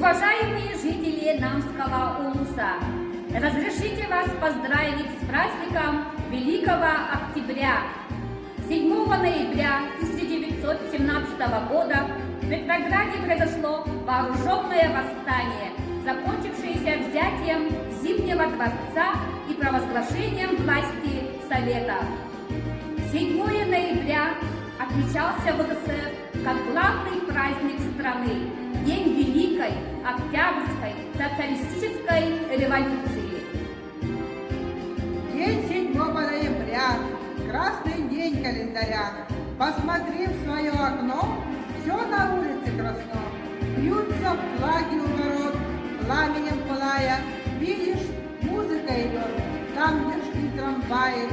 Уважаемые жители Намского улуса, разрешите вас поздравить с праздником Великого Октября. 7 ноября 1917 года в Петрограде произошло вооруженное восстание, закончившееся взятием Зимнего дворца и провозглашением власти Совета. 7 ноября отмечался в СССР как главный праздник страны – День Великой Октябрьской социалистической революции. День 7 ноября, красный день календаря. Посмотри в свое окно, все на улице красно. Бьются флаги у ворот, пламенем пылая. Видишь, музыка идет, там где шли трамваи.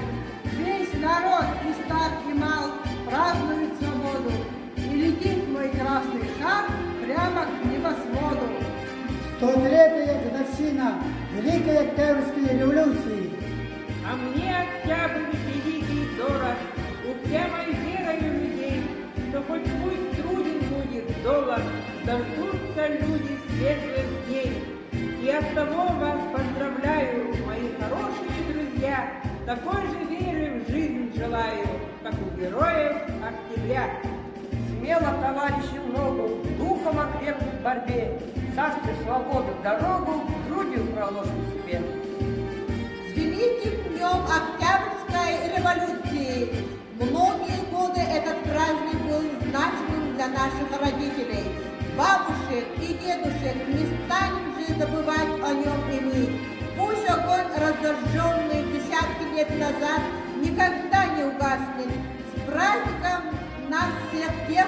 Весь народ, и стар, и мал, празднует свободу. И летит мой красный шар прямо к небосводу. 103-я годовщина Великой Октябрьской революции. А мне октябрь великий дорог, упрямой верою людей, что хоть путь труден будет долг, дождутся люди светлых дней. И оттого вас поздравляю, мои хорошие друзья, такой же веры в жизнь желаю, как у героев октября. Смело, товарищи, в ногу, духом окрепнуть в борьбе, царстве свободы дорогу грудью проложим себе. С великим днем Октябрьской революции! Многие годы этот праздник был значимым для наших родителей, бабушек и дедушек. Не станем же забывать о нем и мы. Пусть огонь, разожженный десятки лет назад, никогда не угаснет. С праздником нас всех тех,